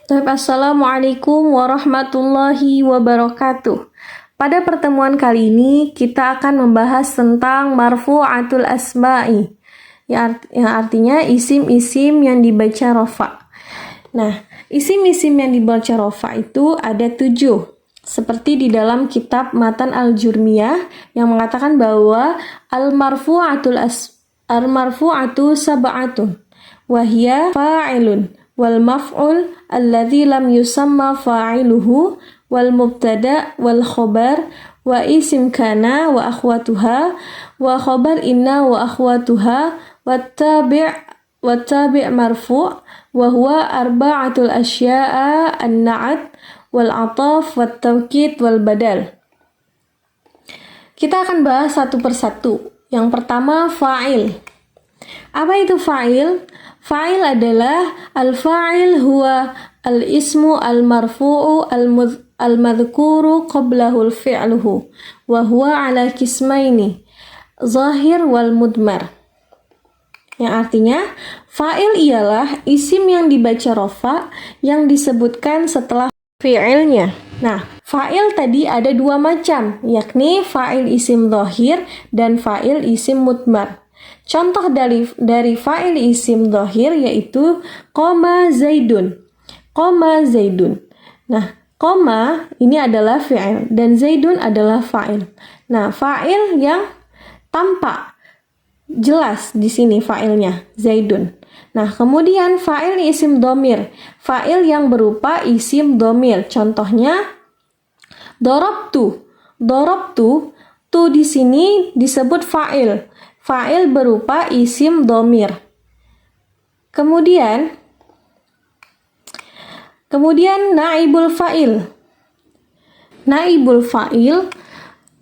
Assalamualaikum warahmatullahi wabarakatuh. Pada pertemuan kali ini kita akan membahas tentang marfu'atul asma'i, yang artinya isim-isim yang dibaca rofa. Nah, isim-isim yang dibaca rofa itu ada 7. Seperti di dalam kitab Matan al-Jurmiyah yang mengatakan bahwa al-marfu'atu sab'atun wa hiya fa'ilun wal maf'ul alladzi lam yusamma fa'iluhu wal mubtada wal khobar wa isim kana wa akhwatuha wa khobar inna wa akhwatuha wa tabi' marfu' wa huwa arba'atul asya'a an-na'at wal ataf wat tawkid wal badal. Kita akan bahas satu persatu. Yang pertama, fa'il. Apa itu fa'il? Fa'il adalah al-fa'il huwa al-ismu al-marfu'u al-madhkuru qablahu al-fi'luhu wa huwa ala kismaini zahir wal mudmar. Yang artinya, fa'il ialah isim yang dibaca rofa yang disebutkan setelah fi'ilnya. Nah, fa'il tadi ada 2 macam, yakni fa'il isim zahir dan fa'il isim mudmar. Contoh dari fa'il isim zahir yaitu qoma zaidun. Qoma zaidun. Nah, qoma ini adalah fi'il dan zaidun adalah fa'il. Nah, fa'il yang tampak jelas di sini fa'ilnya zaidun. Nah, kemudian fa'il isim dhamir. Fa'il yang berupa isim dhamir. Contohnya darabtu. Darabtu, tu di sini disebut fa'il. Fa'il berupa isim dhamir. Kemudian naibul fa'il. Naibul fa'il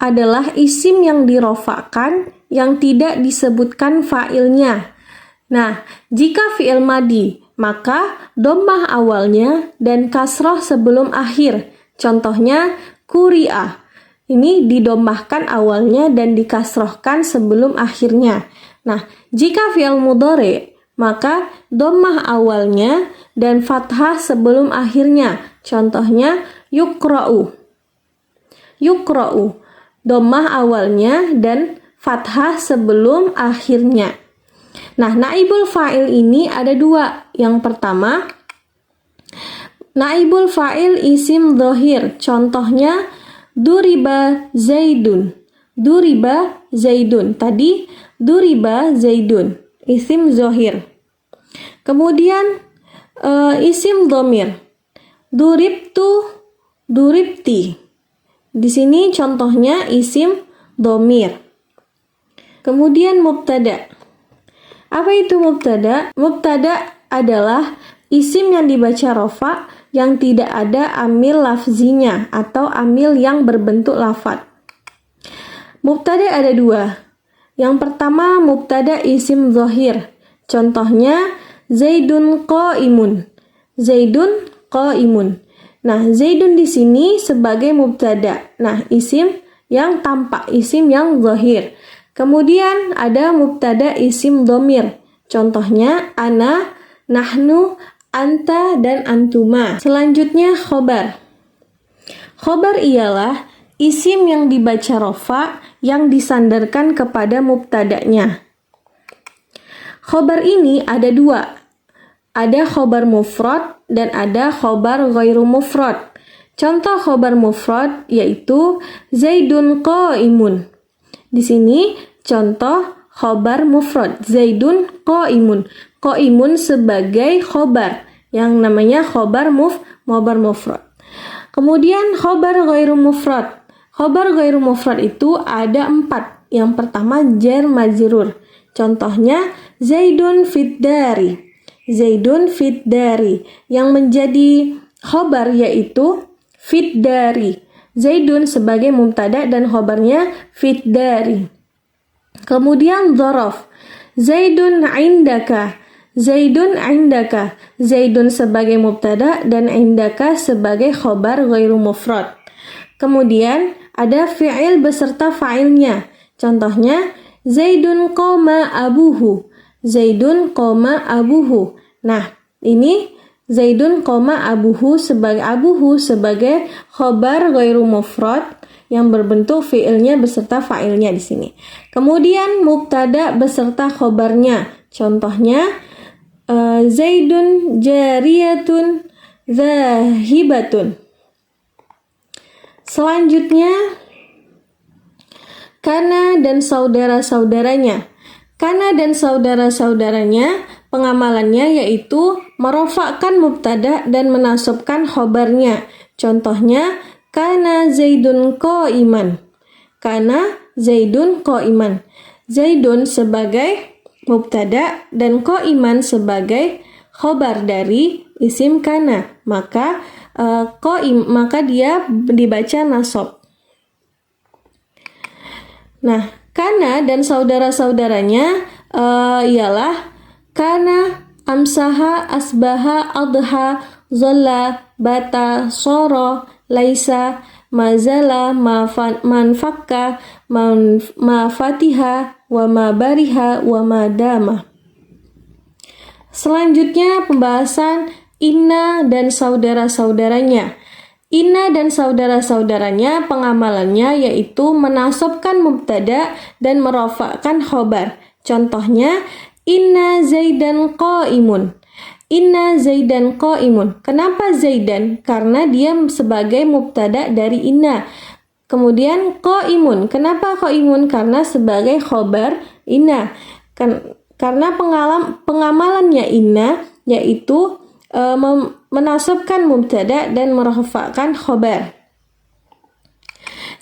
adalah isim yang dirofakan yang tidak disebutkan fa'ilnya. Nah, jika fi'il madi, maka dhammah awalnya dan kasroh sebelum akhir. Contohnya kuri'ah. Ini didommahkan awalnya dan dikasrohkan sebelum akhirnya. Nah, jika fi'il mudhari, maka dhammah awalnya dan fathah sebelum akhirnya. Contohnya yukra'u. Yukra'u. Dhammah awalnya dan fathah sebelum akhirnya. Nah, naibul fa'il ini ada 2. Yang pertama, naibul fa'il isim dhahir. Contohnya duriba zaidun. Duriba zaidun. Tadi duriba zaidun, isim zahir. Kemudian isim dhamir. Duribtu, duribti. Di sini contohnya isim dhamir. Kemudian mubtada. Apa itu mubtada? Mubtada adalah isim yang dibaca rofa yang tidak ada amil lafzinya atau amil yang berbentuk lafadz. Mubtada ada 2. Yang pertama mubtada isim zahir. Contohnya zaidun qaimun. Zaidun qaimun. Nah, zaidun di sini sebagai mubtada. Nah, isim yang tampak, isim yang zahir. Kemudian ada mubtada isim dhamir. Contohnya ana, nahnu, anta, dan antuma. Selanjutnya khobar. Khobar ialah isim yang dibaca rofa yang disandarkan kepada mubtadanya. Khobar ini ada 2. Ada khobar mufrad dan ada khobar ghairu mufrad. Contoh khobar mufrad yaitu zaidun qaimun. Di sini contoh khobar mufrad, zaidun qaimun. Qaimun sebagai khobar yang namanya khobar mufrad. Kemudian khobar ghairu mufrad. Khobar ghairu mufrad itu ada 4. Yang pertama jar majrur. Contohnya zaidun fid dari. Zaidun fid dari. Yang menjadi khobar yaitu fid dari. Zaidun sebagai mubtada dan khobarnya fid dari. Kemudian dzaraf. Zaidun indaka. Zaidun indaka. Zaidun sebagai mubtada dan indaka sebagai khobar ghairu mufrad. Kemudian ada fi'il beserta fa'ilnya. Contohnya zaidun qoma abuhu. Zaidun qoma abuhu. Nah, ini Zaidun koma abuhu sebagai khobar ghairu mufrad yang berbentuk fi'ilnya beserta fa'ilnya di sini. Kemudian mubtada beserta khobarnya. Contohnya Zaidun jariyatun zahibatun. Selanjutnya Kana dan saudara-saudaranya. Kana dan saudara-saudaranya pengamalannya yaitu merofakkan mubtada dan menasabkan khobarnya. Contohnya Kana Zaidun qa'iman. Kana Zaidun qa'iman. Zaidun sebagai mubtada dan qa'iman sebagai khobar dari isim kana. Maka maka dia dibaca nasab. Nah, kana dan saudara-saudaranya ialah kana, amsaha, asbaha, adha, zolla, bata, soro, laisa, mazala, manfakka, mafatiha, wa ma bariha, wa ma dama. Selanjutnya pembahasan inna dan saudara-saudaranya. Inna dan saudara-saudaranya pengamalannya yaitu menasabkan mubtada dan merofakkan khobar. Contohnya inna zaidan qa'imun. Inna zaidan qa'imun. Kenapa zaidan? Karena dia sebagai mubtada dari inna. Kemudian qa'imun. Kenapa qa'imun? Karena sebagai khobar inna. Karena pengamalannya inna yaitu menasabkan mubtada dan merofakkan khobar.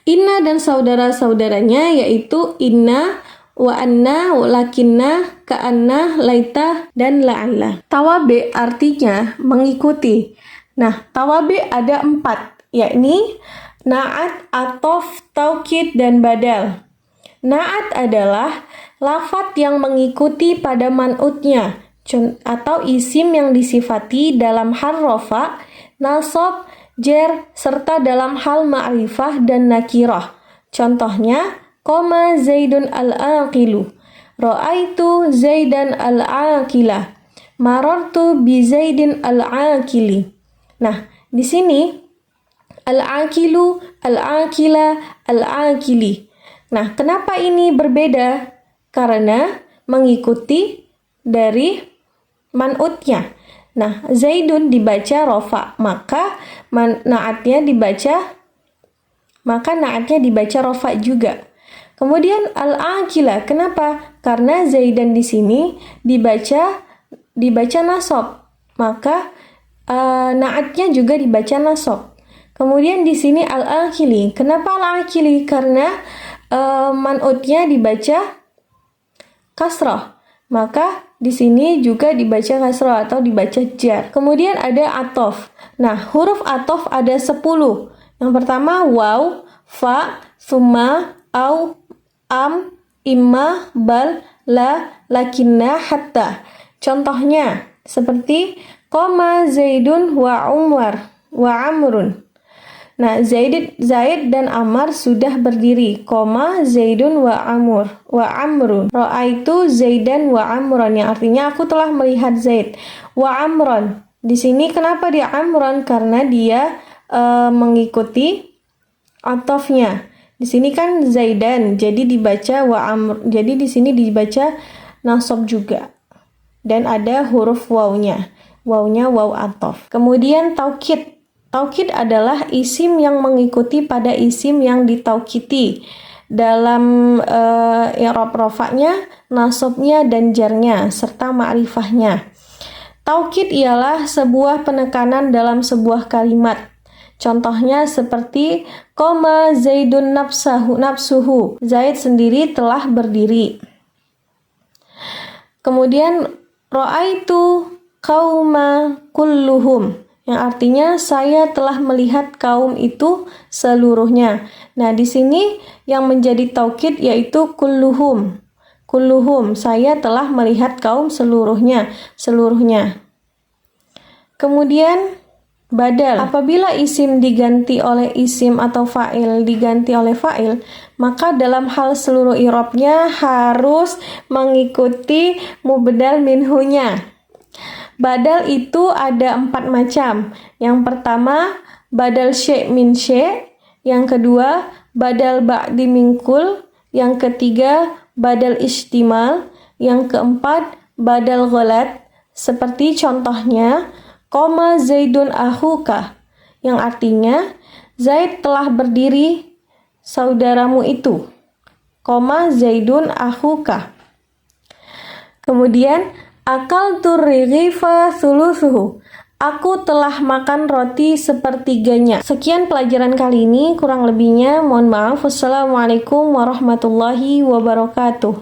Inna dan saudara-saudaranya yaitu inna, wa anna, lakinna, ka'anna, laita, dan la'alla. Tawabi artinya mengikuti. Nah, tawabi ada 4, yakni na'at, atof, taukid, dan badal. Na'at adalah lafadz yang mengikuti pada man'utnya atau isim yang disifati dalam hal rofa, nasab, jer, serta dalam hal ma'rifah dan nakirah. Contohnya, qoma zaidun al-aqilu, ra'aitu zaidan al-aqila, marartu bi zaidin al-aqili. Nah, di sini al-aqilu, al-aqila, al-aqili. Nah, kenapa ini berbeda? Karena mengikuti dari man'utnya. Nah, zaidun dibaca rofa, maka naatnya dibaca rofa juga. Kemudian al-aqila, kenapa? Karena zaidan di sini dibaca nasab, maka naatnya juga dibaca nasab. Kemudian di sini al-aqili, kenapa al-aqili? Karena man'utnya dibaca kasrah, maka di sini juga dibaca kasrah atau dibaca jar. Kemudian ada atof. Nah, huruf atof ada 10. Yang pertama waw, fa, summa, au, am, imma, bal, la, lakinna, hatta. Contohnya seperti qoma zaidun wa amrun. Nah, Zaid dan Ammar sudah berdiri. Koma Zaidun wa amrun. Ra'aitu Zaidan wa amran, yang artinya aku telah melihat Zaid. Wa amran. Di sini kenapa dia amran? Karena dia mengikuti atofnya. Di sini kan Zaidan, jadi dibaca wa amr. Jadi di sini dibaca nasab juga. Dan ada huruf wawnya. Wawnya waw atof. Kemudian taukid. Taukid adalah isim yang mengikuti pada isim yang ditaukiti dalam i'rab rofa'nya, nasabnya, dan jarnya, serta ma'rifahnya. Taukid ialah sebuah penekanan dalam sebuah kalimat. Contohnya seperti qoma Zaidun nafsuhu. Zaid sendiri telah berdiri. Kemudian ra'aitu qauma kulluhum, yang artinya saya telah melihat kaum itu seluruhnya. Nah, di sini yang menjadi taukid yaitu kulluhum. Kulluhum, saya telah melihat kaum seluruhnya. Kemudian badal. Apabila isim diganti oleh isim atau fa'il diganti oleh fa'il, maka dalam hal seluruh i'rabnya harus mengikuti mubdal minhunya. Badal itu ada 4 macam. Yang pertama, badal syai' min syai'. Yang kedua, badal ba'di min kul. Yang ketiga, badal istimal. Yang keempat, badal ghalat. Seperti contohnya, qoma Zaidun akhuka, yang artinya Zaid telah berdiri, saudaramu itu. Qoma Zaidun akhuka. Kemudian, akaltu righifa thuluthuhu. Aku telah makan roti sepertiganya. Sekian pelajaran kali ini, kurang lebihnya mohon maaf. Wassalamualaikum warahmatullahi wabarakatuh.